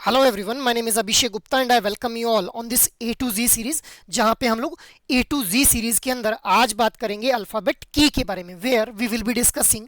Hello everyone, my name is Abhishek Gupta and I welcome you all on this A to Z series, जहां पे हम लोग ए to Z series के अंदर आज बात करेंगे अल्फाबेट की के बारे में, where we will be discussing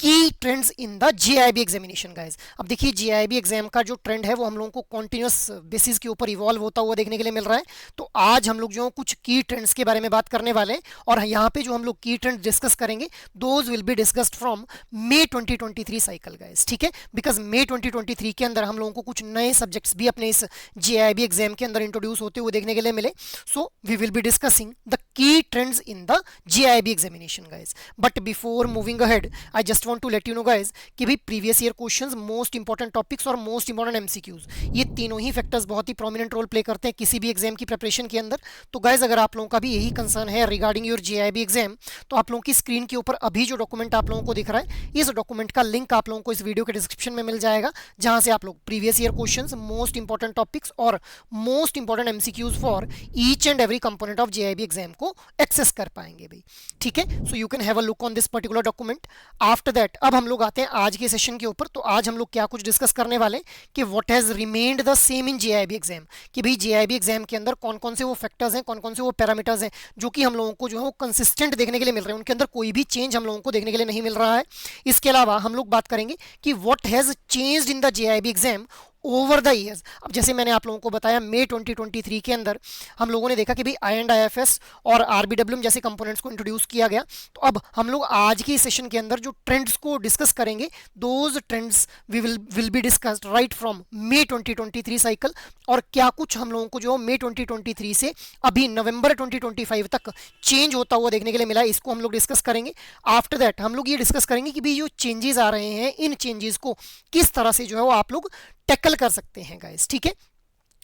key trends in the JAIIB examination guys. अब देखिए, जीआईबी एग्जाम का जो ट्रेंड है वो हम लोगों को कॉन्टिन्यूस बेसिस के ऊपर इवॉल्व होता हुआ देखने के लिए मिल रहा है। तो आज हम लोग जो कुछ की ट्रेंड्स के बारे में बात करने वाले हैं, और यहाँ पे जो हम लोग की ट्रेंड्स डिस्कस करेंगे those will be discussed from May 2023 cycle guys. ठीक है, बिकॉज मे 2023 के अंदर हम लोगों को कुछ नए सब्जेक्ट्स भी अपने इस जीआईबी एग्जाम के अंदर इंट्रोड्यूस होते हुए देखने के लिए मिले। So we will be discussing the key trends in the JAIIB examination guys. But before moving ahead, I just want to let you know guys कि भाई previous year questions, most important topics और most important MCQs, ये तीनों ही factors बहुत ही prominent role play करते हैं किसी भी एग्जाम की प्रिपरेशन के अंदर। तो गाइज, अगर आप लोगों का भी यही कंसर्न है रिगार्डिंग योर जीआईबी एग्जाम, तो आप लोगों की स्क्रीन के ऊपर अभी जो डॉक्यूमेंट आप लोगों को दिख रहा है, इस डॉक्यूमेंट का लिंक आप लोगों को इस वीडियो के डिस्क्रिप्शन में मिल जाएगा, जहां से आप लोग previous year questions, most important topics और most important MCQs for each and every component of JAIIB exam को एक्सेस कर पाएंगे भाई। ठीक है, so you can have a look on this particular document. After that अब हम लोग आते हैं आज के सेशन के ऊपर। तो आज हम लोग क्या कुछ डिस्कस करने वाले कि what has remained the same in GIB exam, कि भाई जीआईबी एग्जाम के अंदर कौन कौन से वो फैक्टर्स हैं, कौन कौन से वो पैरामीटर्स हैं जो कि हम लोगों को जो है वो कंसिस्टेंट देखने के लिए मिल रहे हैं, उनके अंदर कोई भी चेंज हम लोगों को देखने के लिए नहीं मिल रहा है। इसके अलावा हम लोग बात करेंगे कि what has changed in the GIB exam over the years. अब जैसे मैंने आप लोगों को बताया, मई 2023 के अंदर हम लोगों ने देखा कि भाई आई एंड आई एफ एस और आरबीडब्ल्यूएम जैसे कंपोनेंट्स को इंट्रोड्यूस किया गया। तो अब हम लोग आज की सेशन के अंदर जो ट्रेंड्स को डिस्कस करेंगे, those trends we will be discussed right from May 2023 cycle, और क्या कुछ हम लोगों को जो मई 2023 से अभी नवंबर 2025 तक चेंज होता हुआ देखने के लिए मिला है, इसको हम लोग डिस्कस करेंगे। आफ्टर दैट हम लोग ये डिस्कस करेंगे कि भाई जो चेंजेस आ रहे हैं, इन चेंजेस को किस तरह से जो है वो आप लोग टैकल कर सकते हैं गाइस। ठीक है,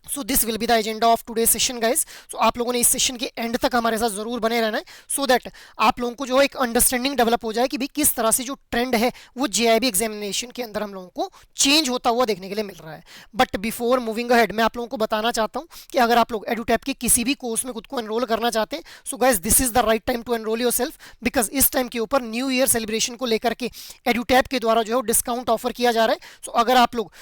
so this will be the agenda of today session guys. So आप लोगों ने इस सेशन के एंड तक हमारे साथ जरूर बने रहना है, सो दैट आप लोगों को जो एक अंडरस्टैंडिंग डेवलप हो जाए कि भाई किस तरह से जो ट्रेंड है वो जीआईबी एग्जामिनेशन के अंदर हम लोगों को चेंज होता हुआ देखने के लिए मिल रहा है। बट बिफोर मूविंग अहेड, मैं आप लोगों को बताना चाहता हूँ कि अगर आप लोग एडुटैप के किसी भी कोर्स में खुद को एनरोल करना चाहते हैं, so guys this is the right time to enrol yourself, because इस टाइम के ऊपर न्यू ईयर सेलिब्रेशन को लेकर के एडुटैप के द्वारा जो है डिस्काउंट ऑफर किया जा रहा है। सो अगर आप लोग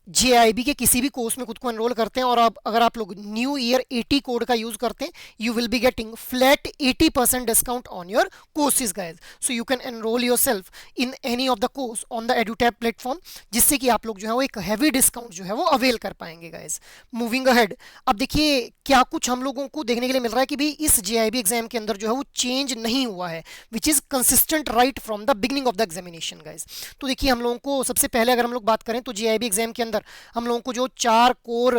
जेआईबी के किसी भी कोर्स में खुद को एनरोल करते हैं और अब अगर आप लोग न्यू ईयर 80 कोड का यूज करते हैं, you will be getting flat 80% discount on your courses guys. So you can enrol your self in any of the course on the एडुटैप platform, जिससे कि आप लोग जो है वो एक हैवी डिस्काउंट जो है वो अवेल कर पाएंगे गाइज। मूविंग अहेड, अब देखिए क्या कुछ हम लोगों को देखने के लिए मिल रहा है कि भाई इस जेआईबी एग्जाम के अंदर जो है वो चेंज नहीं हुआ है, which is consistent right from the beginning of the examination guys. तो देखिए, हम लोगों को सबसे पहले अगर हम लोग बात करें तो जेआईबी एग्जाम के अंदर हम लोगों को जो चार कोर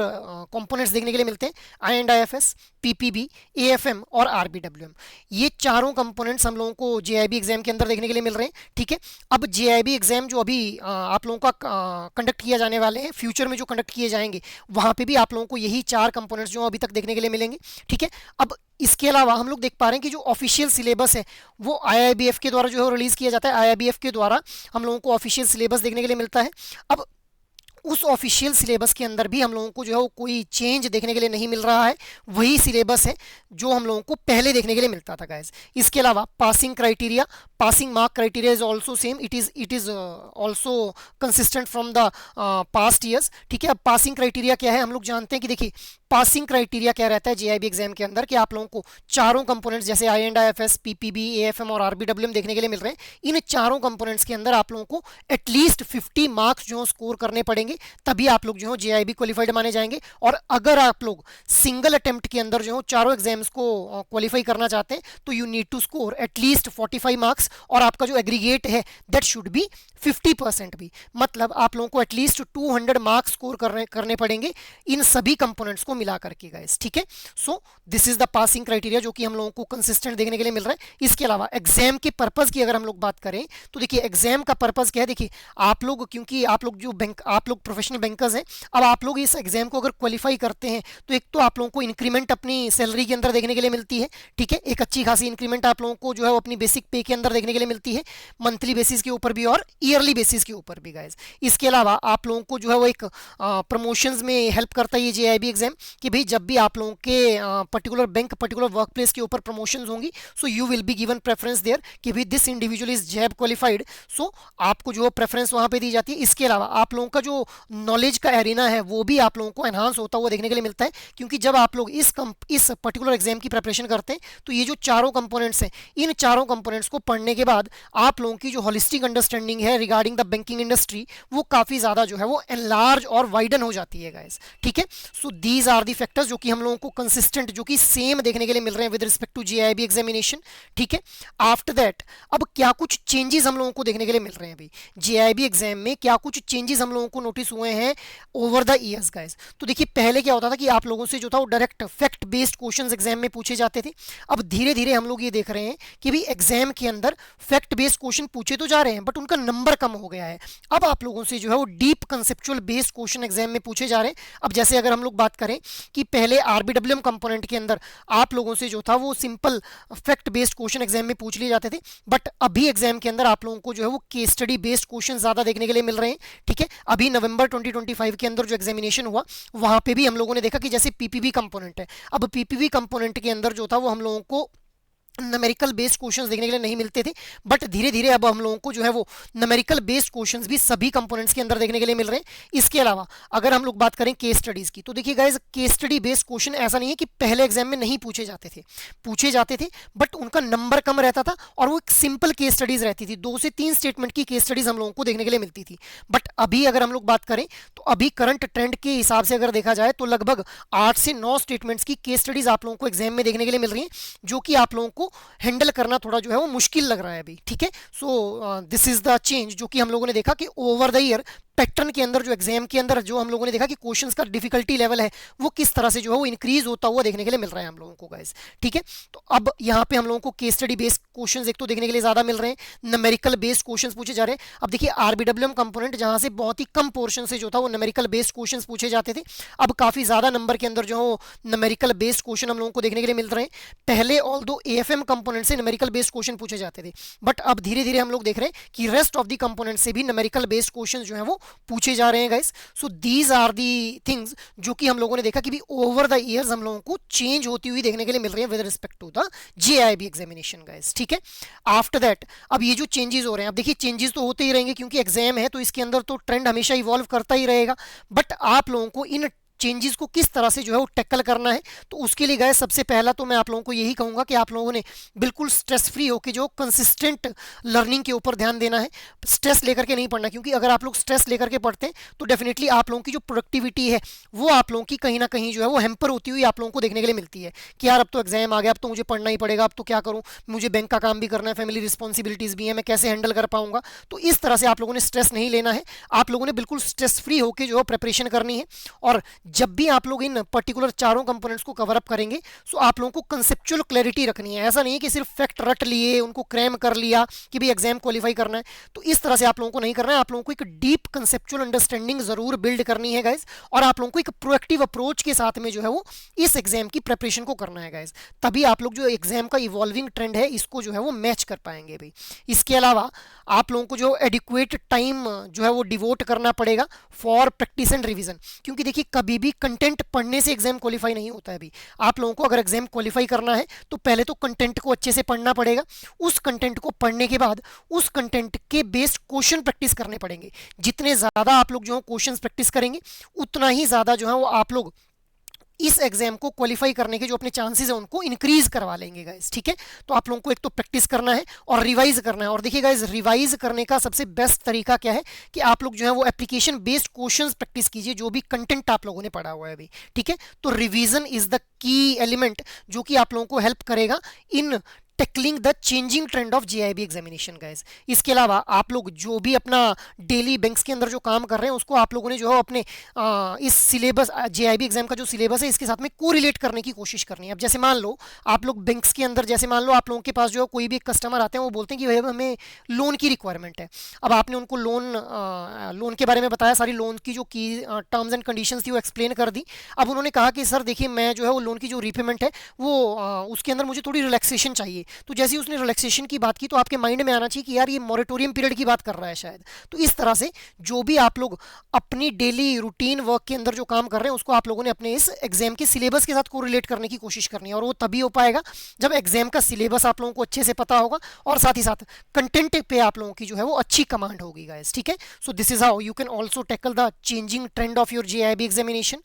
कंपोनेंट्स देखने के लिए मिलते हैं, I and I F S, PPB, AFM और आरबीडब्ल्यूएम, ये चारों कंपोनेंट्स हम लोगों को जेआईबी एग्जाम के अंदर देखने के लिए मिल रहे हैं। ठीक है, अब जेआईबी एग्जाम जो अभी आप लोगों का कंडक्ट किया जाने वाले हैं, फ्यूचर में जो कंडक्ट किए जाएंगे, वहां पे भी आप लोगों को यही चार कंपोनेंट्स जो अभी तक देखने के लिए मिलेंगे। ठीक है, अब इसके अलावा हम लोग देख पा रहे हैं कि जो ऑफिशियल सिलेबस है वो आईआईबीएफ के द्वारा जो है रिलीज किया जाता है। आईआईबीएफ के द्वारा हम लोगों को ऑफिशियल सिलेबस देखने के लिए मिलता है। अब उस ऑफिशियल सिलेबस के अंदर भी हम लोगों को जो है वो कोई चेंज देखने के लिए नहीं मिल रहा है, वही सिलेबस है जो हम लोगों को पहले देखने के लिए मिलता था गाइस। इसके अलावा passing criteria, passing mark criteria is also same, it is also consistent from the past years. ठीक है, अब पासिंग क्राइटेरिया क्या है हम लोग जानते हैं कि देखिए पासिंग क्राइटेरिया क्या रहता है जीआईबी एग्जाम के अंदर, कि आप लोगों को चारों कंपोनेंट्स जैसे I and I F S, PPB, AFM और आरबीडब्ल्यूएम देखने के लिए मिल रहे हैं। इन चारों कंपोनेंट्स के अंदर आप लोगों को एटलीस्ट 50 मार्क्स जो स्कोर करने पड़ेंगे, तभी आप लोग जो है जेआईबी क्वालिफाइड माने जाएंगे। और अगर आप लोग सिंगल अटेम्प्ट के अंदर जो है चारों एग्जाम्स को क्वालिफाई करना चाहते हैं, तो you need to score at least 45 marks, और आपका जो एग्रीगेट है दैट शुड बी 50% भी, मतलब आप लोगों को एटलीस्ट 200 मार्क्स स्कोर करने पड़ेंगे इन सभी कंपोनेंट्स को मिला करके गाइस। ठीक है, so this is the passing criteria जो कि हम लोगों को कंसिस्टेंट देखने के लिए मिल रहा है। इसके अलावा एग्जाम के पर्पज की अगर हम लोग बात करें, तो देखिए एग्जाम का पर्पज क्या है, देखिए आप लोग, क्योंकि आप लोग जो आप लोग प्रोफेशनल बैंकर्स हैं, अब आप लोग इस एग्जाम को अगर क्वालिफाई करते हैं तो एक तो आप लोगों को इंक्रीमेंट अपनी सैलरी के अंदर देखने के लिए मिलती है। ठीक है, एक अच्छी खासी इंक्रीमेंट आप लोगों को जो है वो अपनी बेसिक पे के अंदर देखने के लिए मिलती है, मंथली बेसिस के ऊपर भी और ईयरली बेसिस के ऊपर भी गाइस। इसके अलावा आप लोगों को जो है वो एक प्रमोशंस में हेल्प करता है ये जेआईबी एग्जाम, कि भाई जब भी आप लोगों के particular bank particular work place के ऊपर प्रमोशंस होंगी, so you will be given preference there कि भाई this individual is JAIIB qualified, so आपको जो प्रेफरेंस वहां पे दी जाती है। इसके अलावा आप लोगों का जो नॉलेज का एरिना है वो भी आप लोगों को एनहांस होता हुआ देखने के लिए मिलता है, क्योंकि जब आप लोग इस पर्टिकुलर एग्जाम की प्रिपरेशन करते हैं तो ये जो चारों कंपोनेंट्स हैं, इन चारों कंपोनेंट्स को पढ़ने के बाद आप लोगों की जो होलिस्टिक अंडरस्टैंडिंग है रिगार्डिंग द बैंकिंग इंडस्ट्री वो काफी ज्यादा जो है वो एनलार्ज और वाइडन हो जाती है गाइस, ठीक है। So these are the factors जो कि हम लोगों को कंसिस्टेंट जो कि सेम देखने के लिए मिल रहे हैं with respect to JAIIB examination, ठीक है। आफ्टर दैट अब क्या कुछ चेंजेस हम लोगों को देखने के लिए मिल रहे हैं अभी जेआईबी एग्जाम में, क्या कुछ चेंजेस हम लोगों को नोटिस हुए हैं ओवर द ईयर्स गाइस। तो देखिए पहले क्या होता था कि आप लोगों से जो था वो direct fact based questions exam में पूछे जाते थे। अब धीरे धीरे हम लोग ये देख रहे हैं कि भी एग्जाम के अंदर फैक्ट बेस्ड क्वेश्चन पूछे तो जा रहे हैं बट उनका नंबर कम हो गया है। अब आप लोगों से जो है वो deep conceptual based question exam में पूछे जा रहे हैं। अब जैसे अगर हम लोग बात करें कि पहले आरबीडब्ल्यूएम कंपोनेंट के अंदर आप लोगों से जो था वो simple fact based question exam में पूछ लिए जाते थे, बट अभी एग्जाम के अंदर आप लोगों को जो है वो केस स्टडी बेस्ड क्वेश्चन ज्यादा देखने के लिए मिल रहे हैं, ठीक है। अभी नवंबर 2025 के अंदर जो एग्जामिनेशन हुआ वहां पे भी हम लोगों ने देखा कि जैसे पीपीबी कंपोनेंट है, अब पीपीबी कंपोनेंट के अंदर जो था वो हम लोगों को न्यूमेरिकल बेस्ड क्वेश्चंस देखने के लिए नहीं मिलते थे, बट धीरे धीरे अब हम लोगों को जो है वो न्यूमेरिकल बेस्ड क्वेश्चंस भी सभी कंपोनेंट्स के अंदर देखने के लिए मिल रहे हैं। इसके अलावा अगर हम लोग बात करें केस स्टडीज की, तो देखिए guys case study based question ऐसा नहीं है कि पहले एग्जाम में नहीं पूछे जाते थे, पूछे जाते थे बट उनका नंबर कम रहता था और वो एक सिंपल केस स्टडीज रहती थी, 2 से 3 स्टेटमेंट की केस स्टडीज हम लोगों को देखने के लिए मिलती थी। बट अभी अगर हम लोग बात करें तो अभी करंट ट्रेंड के हिसाब से अगर देखा जाए तो लगभग 8 से 9 स्टेटमेंट्स की केस स्टडीज आप लोगों को एग्जाम में देखने के लिए मिल रही है, जो कि आप लोगों को हैंडल करना थोड़ा जो है वो मुश्किल लग रहा है अभी, ठीक है। So this is the change जो कि हम लोगों ने देखा कि ओवर द ईयर पैटर्न के अंदर जो एग्जाम के अंदर जो हम लोगों ने देखा कि क्वेश्चंस का डिफिकल्टी लेवल है वो किस तरह से जो है वो इंक्रीज होता हुआ देखने के लिए मिल रहा है हम लोगों को गाइस, ठीक है। तो अब यहाँ पे हम लोगों को केस स्टडी बेस्ड क्वेश्चंस एक तो देखने के लिए ज्यादा मिल रहे हैं, न्यूमेरिकल बेस्ड क्वेश्चंस पूछे जा रहे हैं। अब देखिए आरबीडब्ल्यूएम कंपोनेंट जहां से बहुत ही कम पोर्शन से जो था वो न्यूमेरिकल बेस्ड क्वेश्चंस पूछे जाते थे, अब काफी ज्यादा नंबर के अंदर जो है न्यूमेरिकल बेस्ड क्वेश्चन हम लोगों को देखने के लिए मिल रहे हैं। पहले ऑल दो एएफएम कंपोनेंट से न्यूमेरिकल बेस्ड क्वेश्चन पूछे जाते थे, बट अब धीरे धीरे हम लोग देख रहे हैं कि रेस्ट ऑफ द कंपोनेंट से भी न्यूमेरिकल बेस्ड क्वेश्चन जो है वो पूछे जा रहे हैं guys. So these are the things जो कि हम लोगों ने देखा कि भी ओवर द इयर्स हम लोगों को चेंज होती हुई देखने के लिए मिल रही है with respect to the JAIIB examination guys, ठीक है। आफ्टर दैट अब ये जो चेंजेस हो रहे हैं, अब देखिए चेंजेस तो होते ही रहेंगे क्योंकि एग्जाम है तो इसके अंदर तो ट्रेंड हमेशा इवॉल्व करता ही रहेगा, बट आप लोगों को इन चेंजेस को किस तरह से जो है वो टैकल करना है, तो उसके लिए गाइस सबसे पहला तो मैं आप लोगों को यही कहूंगा कि आप लोगों ने बिल्कुल स्ट्रेस फ्री होकर जो कंसिस्टेंट लर्निंग के ऊपर ध्यान देना है, स्ट्रेस लेकर के नहीं पढ़ना, क्योंकि अगर आप लोग स्ट्रेस लेकर के पढ़ते हैं तो डेफिनेटली आप लोगों की जो प्रोडक्टिविटी है वो आप लोगों की कहीं ना कहीं जो है वो हैम्पर होती हुई आप लोगों को देखने के लिए मिलती है कि यार अब तो एग्जाम आ गया, अब तो मुझे पढ़ना ही पड़ेगा, अब तो क्या करूँ, मुझे बैंक का काम भी करना है, फैमिली रिस्पॉन्सिबिलिटीज भी है, मैं कैसे हैंडल कर पाऊंगा। तो इस तरह से आप लोगों ने स्ट्रेस नहीं लेना है, आप लोगों ने बिल्कुल स्ट्रेस फ्री होकर जो है प्रिपरेशन करनी है। और जब भी आप लोग इन पर्टिकुलर चारों कंपोनेंट्स को कवर अप करेंगे सो आप लोगों को कंसेप्चुअल क्लैरिटी रखनी है, ऐसा नहीं है कि सिर्फ फैक्ट रट लिए उनको क्रैम कर लिया कि भाई एग्जाम क्वालिफाई करना है, तो इस तरह से आप लोगों को नहीं करना है। आप लोगों को एक डीप कंसेप्चुअल अंडरस्टैंडिंग जरूर बिल्ड करनी है गाइस, और आप लोगों को एक प्रोएक्टिव अप्रोच के साथ में जो है वो इस एग्जाम की प्रिपरेशन को करना है गाइस, तभी आप लोग जो एग्जाम का इवॉल्विंग ट्रेंड है इसको जो है वो मैच कर पाएंगे भाई। इसके अलावा आप लोगों को जो एडिक्वेट टाइम जो है वो डिवोट करना पड़ेगा फॉर प्रैक्टिस एंड रिवीजन, क्योंकि देखिए कभी भी कंटेंट पढ़ने से एग्जाम क्वालिफाई नहीं होता है अभी। आप लोगों को अगर एग्जाम क्वालिफाई करना है तो पहले तो कंटेंट को अच्छे से पढ़ना पड़ेगा, उस कंटेंट को पढ़ने के बाद उस कंटेंट के बेस्ड क्वेश्चन प्रैक्टिस करने पड़ेंगे। जितने ज्यादा आप लोग जो है क्वेश्चंस प्रैक्टिस करेंगे उतना ही ज्यादा जो है वो आप लोग इस एग्जाम को क्वालिफाई करने के जो अपने चांसेस है उनको इंक्रीज करवा लेंगे गाइस, ठीक है। तो आप लोगों को एक तो प्रैक्टिस करना है और रिवाइज करना है, और देखिए गाइस रिवाइज करने का सबसे बेस्ट तरीका क्या है कि आप लोग जो है वो एप्लीकेशन बेस्ड क्वेश्चंस प्रैक्टिस कीजिए जो भी कंटेंट आप लोगों ने पढ़ा हुआ है अभी, ठीक है। तो revision is the key element जो कि आप लोगों को हेल्प करेगा in tackling the changing trend of JAIIB examination guys. इसके अलावा आप लोग जो भी अपना डेली बैंक्स के अंदर जो काम कर रहे हैं उसको आप लोगों ने जो है अपने इस सिलेबस जेआईबी एग्जाम का जो सिलेबस है इसके साथ में कोरिलेट करने की कोशिश करनी है। अब जैसे मान लो आप लोग बैंक्स के अंदर, जैसे मान लो आप लोगों के पास जो है कोई भी कस्टमर आते हैं वो बोलते हैं कि भाई हमें लोन की रिक्वायरमेंट है। अब आपने उनको लोन के बारे में बताया, सारी लोन की जो की टर्म्स एंड कंडीशंस थी वो एक्सप्लेन कर दी। अब उन्होंने कहा कि सर देखिए मैं जो है वो लोन की जो रीपेमेंट है वो उसके अंदर मुझे थोड़ी रिलैक्सेशन चाहिए, तो जैसे ही उसने रिलैक्सेशन की बात की तो आपके माइंड में आना चाहिए कि यार ये मॉरेटोरियम पीरियड की बात कर रहा है शायद। तो इस तरह से जो भी आप लोग अपनी डेली रूटीन वर्क के अंदर जो काम कर रहे हैं उसको आप लोगों ने अपने इस एग्जाम के सिलेबस के साथ कोरिलेट करने की कोशिश करनी है, और वो तभी हो पाएगा जब एग्जाम का सिलेबस आप लोगों को अच्छे से पता होगा और साथ ही साथ कंटेंट पे आप लोगों की जो है वो अच्छी कमांड होगी गाइस, ठीक है। So this is how you can also tackle the changing trend of your JIB examination.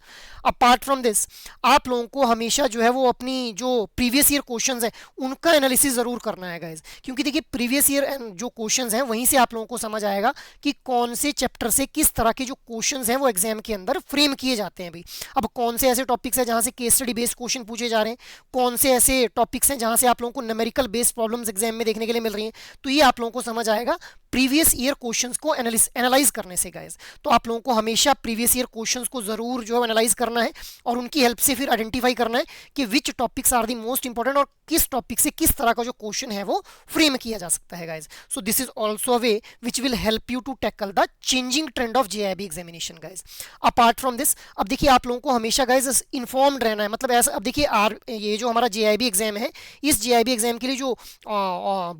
Apart from this आप लोगों को हमेशा जो है वो अपनी जो प्रीवियस ईयर क्वेश्चंस है उनका एनालिसिस जरूर करना है गाइस, क्योंकि देखिए प्रीवियस ईयर जो क्वेश्चंस हैं वहीं से आप लोगों को समझ आएगा कि कौन से चैप्टर से किस तरह के जो क्वेश्चंस हैं वो एग्जाम के अंदर फ्रेम किए जाते हैं भाई। अब कौन से ऐसे टॉपिक्स हैं जहां से केस स्टडी बेस्ड क्वेश्चन पूछे जा रहे हैं, कौन से ऐसे टॉपिक्स हैं जहां से आप लोगों को न्यूमेरिकल बेस्ड प्रॉब्लम्स एग्जाम में देखने के लिए मिल रही हैं, तो ये आप लोगों को समझ आएगा प्रीवियस ईयर क्वेश्चंस को एनालाइज करने से गाइस। तो आप लोगों को हमेशा प्रीवियस ईयर क्वेश्चंस को जरूर जो है एनालाइज करना है और उनकी हेल्प से फिर आइडेंटिफाई करना है कि which topics are the most important और किस टॉपिक से किस तरह का जो क्वेश्चन है वो फ्रेम किया जा सकता है guys. So this is also a way which will help you to tackle the changing trend of JAIIB examination guys. Apart from this अब देखिए आप लोगों को हमेशा गाइस इन्फॉर्म्ड रहना है, मतलब ऐसा अब देखिए ये जो हमारा जेआईबी एग्जाम है इस जेआईबी एग्जाम के लिए जो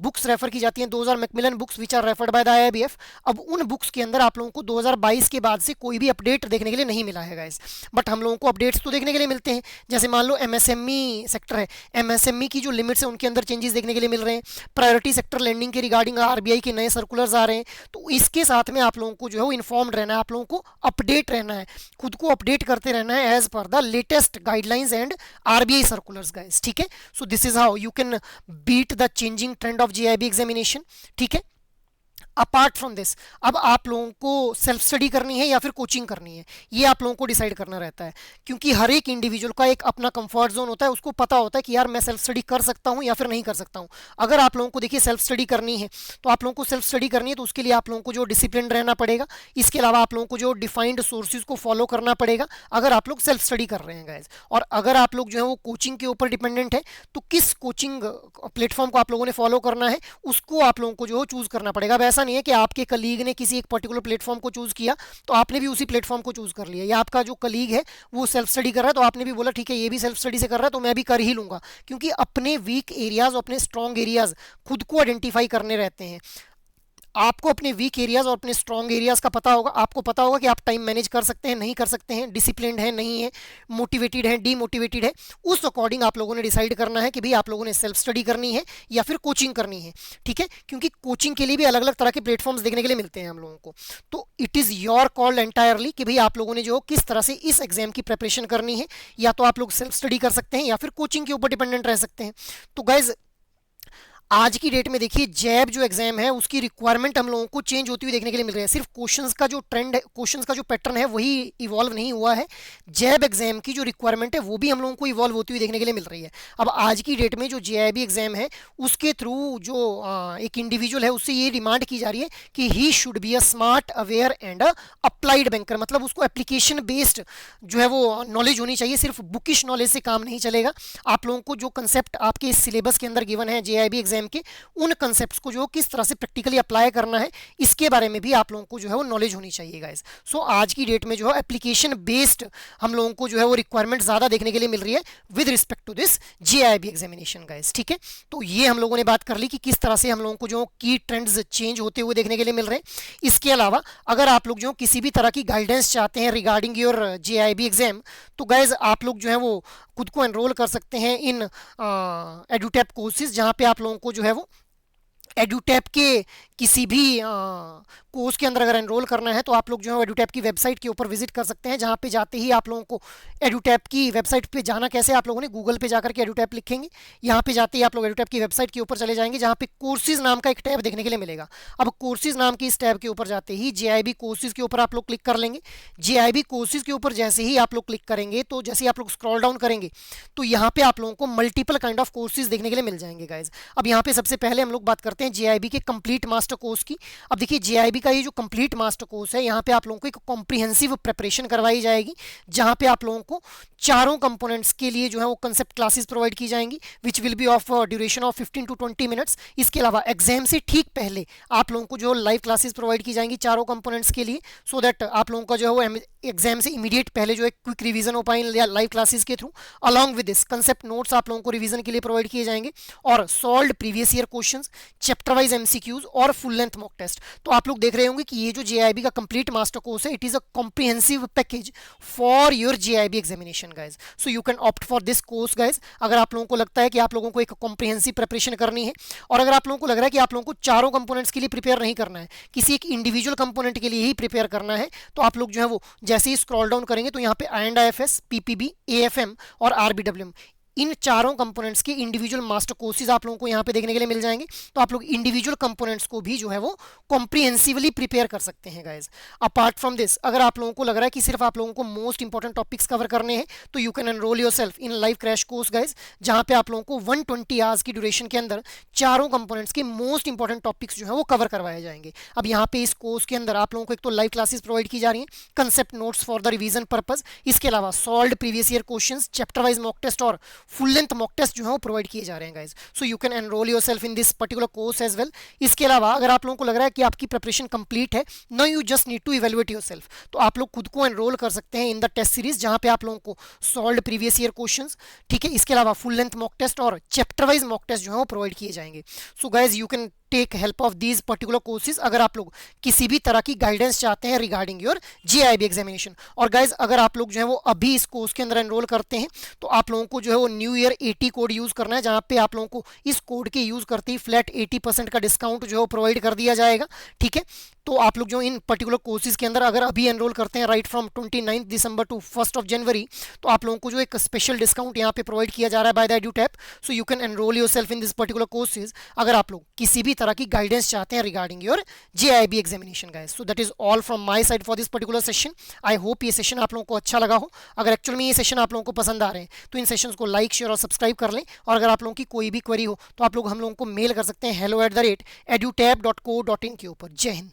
बुक्स रेफर की जाती हैं 2000 Macmillan books which are referred by the IIBF, अब उन बुक्स के अंदर आप लोगों को 2022 के बाद से कोई भी अपडेट देखने के लिए नहीं मिला है गाइस। बट हम लोगों को अपडेट्स तो देखने के लिए मिलते हैं, जैसे मान लो एमएसएमई सेक्टर है, एमएसएमई की जो लिमिट्स है उनके अंदर चेंजेस देखने के लिए मिल रहे हैं, प्रायोरिटी सेक्टर लैंडिंग के रिगार्डिंग आरबीआई के नए सर्कुलर्स आ रहे हैं। तो इसके साथ में आप लोगों को जो है वो इन्फॉर्म्ड रहना है, आप लोगों को अपडेट रहना है, खुद को अपडेट करते रहना है as per the latest guidelines and RBI circulars guys, ठीक है। So this is how you can beat the changing trend of JAIIB examination, ठीक है। अपार्ट फ्रॉम दिस अब आप लोगों को सेल्फ स्टडी करनी है या फिर कोचिंग करनी है, ये आप लोगों को डिसाइड करना रहता है, क्योंकि हर एक इंडिविजुअल का एक अपना कंफर्ट जोन होता है, उसको पता होता है कि यार मैं सेल्फ स्टडी कर सकता हूं या फिर नहीं कर सकता हूं। अगर आप लोगों को देखिए सेल्फ स्टडी करनी है तो आप लोगों को सेल्फ स्टडी करनी है तो उसके लिए आप लोगों को जो डिसिप्लिन रहना पड़ेगा, इसके अलावा आप लोगों को जो डिफाइंड सोर्सेज को फॉलो करना पड़ेगा अगर आप लोग सेल्फ स्टडी कर रहे हैं गाइज। और अगर आप लोग जो है वो कोचिंग के ऊपर डिपेंडेंट है तो किस कोचिंग प्लेटफॉर्म को आप लोगों ने फॉलो करना है उसको आप लोगों को जो है चूज करना पड़ेगा। अब ऐसा नहीं है कि आपके कलीग ने किसी एक पर्टिकुलर प्लेटफॉर्म को चूज किया तो आपने भी उसी प्लेटफॉर्म को चूज कर लिया, या आपका जो कलीग है वो सेल्फ स्टडी कर रहा है तो आपने भी बोला ठीक है ये भी सेल्फ स्टडी से कर रहा है तो मैं भी कर ही लूंगा, क्योंकि अपने वीक एरियाज और अपने स्ट्रॉन्ग एरियाज खुद को आइडेंटिफाई करने रहते हैं। आपको अपने वीक एरियाज और अपने स्ट्रॉन्ग एरियाज का पता होगा, आपको पता होगा कि आप टाइम मैनेज कर सकते हैं नहीं कर सकते हैं, डिसिप्लिन्ड है नहीं है, मोटिवेटेड है डीमोटिवेटेड है, उस अकॉर्डिंग आप लोगों ने डिसाइड करना है कि भाई आप लोगों ने सेल्फ स्टडी करनी है या फिर कोचिंग करनी है, ठीक है। क्योंकि कोचिंग के लिए भी अलग अलग तरह के प्लेटफॉर्म्स देखने के लिए मिलते हैं हम लोगों को। तो it is your call entirely कि भाई आप लोगों ने जो किस तरह से इस एग्जाम की प्रिपरेशन करनी है, या तो आप लोग सेल्फ स्टडी कर सकते हैं या फिर कोचिंग के ऊपर डिपेंडेंट रह सकते हैं। तो गाइज आज की डेट में देखिए जैब जो एग्जाम है उसकी रिक्वायरमेंट हम लोगों को चेंज होती हुई देखने के लिए मिल रही है। सिर्फ क्वेश्चंस का जो ट्रेंड है, क्वेश्चंस का जो पैटर्न है वही इवॉल्व नहीं हुआ है, जैब एग्जाम की जो रिक्वायरमेंट है वो भी हम लोगों को इवॉल्व होती हुई देखने के लिए मिल रही है। अब आज की डेट में जो जेआईबी एग्जाम है उसके थ्रू जो एक इंडिविजुअल है उससे ये डिमांड की जा रही है कि he should be a smart aware and applied banker, मतलब उसको एप्लीकेशन बेस्ड जो है वो नॉलेज होनी चाहिए, सिर्फ बुकिश नॉलेज से काम नहीं चलेगा। आप लोगों को जो कंसेप्ट आपके इस सिलेबस के अंदर गिवन है जेआईबी एग्जाम के, उन कंसेप्ट्स को जो किस तरह से प्रैक्टिकली अप्लाई करना है इसके बारे में भी आप लोगों को जो है वो नॉलेज होनी चाहिए गाइस। सो आज की डेट में जो है एप्लीकेशन बेस्ड हम लोगों को जो है वो रिक्वायरमेंट ज्यादा देखने के लिए मिल रही है with respect to this JAIIB examination guys, ठीक है। तो ये हम लोगों ने बात कर ली कि किस तरह से हम लोगों को जो की ट्रेंड्स चेंज होते हुए देखने के लिए मिल रहे हैं। इसके अलावा अगर आप लोग जो किसी भी तरह की गाइडेंस चाहते हैं रिगार्डिंग योर जेआईबी एग्जाम तो गाइज आप लोग जो है वो खुद को एनरोल कर सकते हैं इन एडुटैप कोर्सेज, जहाँ पे आप लोगों को जो है वो एडुटैप के किसी भी कोर्स के अंदर अगर एनरोल करना है तो आप लोग जो है एडुटैप की वेबसाइट के ऊपर विजिट कर सकते हैं, जहाँ पे जाते ही आप लोगों को एडुटैप की वेबसाइट पे जाना कैसे, आप लोगों ने गूगल पे जाकर के एडुटैप लिखेंगे, यहाँ पे जाते ही आप लोग एडुटैप की वेबसाइट के ऊपर चले जाएंगे जहाँ पे कोर्सेज नाम का एक टैब देखने के लिए मिलेगा। अब कोर्सेज नाम की इस टैब के ऊपर जाते ही जेआईबी कोर्सेज के ऊपर आप लोग क्लिक कर लेंगे। जेआईबी कोर्सेज के ऊपर जैसे ही आप लोग क्लिक करेंगे तो जैसे ही आप लोग स्क्रॉल डाउन करेंगे तो यहाँ पे आप लोगों को मल्टीपल काइंड ऑफ कोर्सेज देखने के लिए मिल जाएंगे गाइज। अब यहाँ पे सबसे पहले हम लोग बात करते हैं करते हैं जेआईबी के कंप्लीट मास्टर कोर्स की। अब देखिए जेआईबी का ये जो कंप्लीट मास्टर कोर्स है, यहाँ पे आप लोगों को एक कॉम्प्रिहेंसिव प्रिपरेशन करवाई जाएगी, जहाँ पे आप लोगों को चारों कंपोनेंट्स के लिए जो है वो कंसेप्ट क्लासेस प्रोवाइड की जाएंगी, which will be of duration of 15 to 20 minutes. इसके अलावा एग्जाम से ठीक पहले आप लोगों को जो लाइव क्लासेस प्रोवाइड की जाएंगी चारों कंपोनेंट्स के लिए, सो दैट आप लोगों का जो है वो एग्जाम से इमीडिएट पहले जो है क्विक रिवीजन हो पाए लाइव क्लासेस के through. Along with this concept notes आप लोगों को रिवीजन के लिए प्रोवाइड किए जाएंगे, और solved previous year questions, chapter wise MCQs और फुल लेंथ मॉक टेस्ट। तो आप लोग देख रहे होंगे कि ये जो जेआईबी का कंप्लीट मास्टर कोर्स है, it is a comprehensive package for your JIB examination guys. So you can opt for this course guys, अगर आप लोगों को लगता है कि आप लोगों को एक कॉम्प्रिहेंसिव प्रिपरेशन करनी है, और अगर आप लोगों को लग रहा है कि आप लोगों को चारों कंपोनेंट्स के लिए प्रिपेयर नहीं करना है, किसी एक इंडिविजुअल कंपोनेंट के लिए ही प्रिपेयर करना है, तो आप लोग जो है वो जैसे ही स्क्रॉल डाउन करेंगे तो यहाँ पे IND-IFS, PPB, AFM और RBWM, इन चारों कंपोनेंट्स के इंडिविजुअल मास्टर कोर्सेज आप लोगों को यहाँ पे देखने के लिए मिल जाएंगे। तो आप लोग इंडिविजुअल कंपोनेंट्स को भी जो है वो कॉम्प्रिहेंसिवली प्रिपेयर कर सकते हैं गाइज। अपार्ट फ्रॉम दिस, अगर आप लोगों को लग रहा है कि सिर्फ आप लोगों को मोस्ट इंपॉर्टेंट टॉपिक्स कवर करने हैं, तो you can enrol yourself in live crash course guys, जहाँ पे आप लोगों को 120 आवर्स की ड्यूरेशन के अंदर चारों कंपोनेंट्स के मोस्ट इंपॉर्टेंट टॉपिक्स जो है वो कवर करवाए जाएंगे। अब यहाँ पे इस कोर्स के अंदर आप लोगों को एक तो लाइव क्लासेस प्रोवाइड की जा रही हैं, concept notes for the revision purpose, इसके अलावा solved previous year questions, chapter wise mock test और फुल लेंथ मॉक टेस्ट जो है वो प्रोवाइड किए जा रहे हैं guys. So you can enrol yourself in this particular course as well. इसके अलावा अगर आप लोगों को लग रहा है कि आपकी प्रिपरेशन कंप्लीट है, now you just need to evaluate yourself, तो आप लोग खुद को एनरोल कर सकते हैं इन द टेस्ट सीरीज, जहां पे आप लोगों को सॉल्व्ड प्रीवियस ईयर क्वेश्चंस, ठीक है, इसके अलावा फुल लेंथ मॉक टेस्ट और चैप्टर वाइज मॉक टेस्ट जो है वो प्रोवाइड किए जाएंगे। So guys you can take help of these particular courses अगर आप लोग किसी भी तरह की गाइडेंस चाहते हैं रिगार्डिंग योर जेआईबी एग्जामिनेशन। और गाइज अगर आप लोग जो है वो अभी इस कोर्स के अंदर एनरोल करते हैं, तो आप लोगों को जो है वो न्यू ईयर 80 कोड यूज करना है, जहां पे आप लोगों को इस कोड के यूज करते ही फ्लैट 80% का डिस्काउंट जो है वो प्रोवाइड कर दिया जाएगा, ठीक है। तो आप लोग जो इन पर्टिकुलर कोर्सेज के अंदर अगर अभी एनरोल करते हैं राइट फ्रॉम 29 दिसंबर टू 1 जनवरी, तो आप लोगों को जो एक स्पेशल डिस्काउंट यहाँ पे प्रोवाइड किया जा रहा है by the Edutap. So you can enrol yourself in this particular courses अगर आप लोग किसी भी तरह की गाइडेंस चाहते हैं regarding your JIB examination guys. So that is all from my side for this particular session. I hope ये सेशन आप लोगों को अच्छा लगा हो। अगर एक्चुअल में ये सेशन आप लोगों को पसंद आ रहे हैं, तो इन सेशंस को लाइक, शेयर और सब्सक्राइब कर लें। और अगर आप लोगों की कोई भी क्वेरी हो, तो आप लोग हम लोगों को मेल कर सकते हैं hello@edutap.co.in के ऊपर। जय हिंद।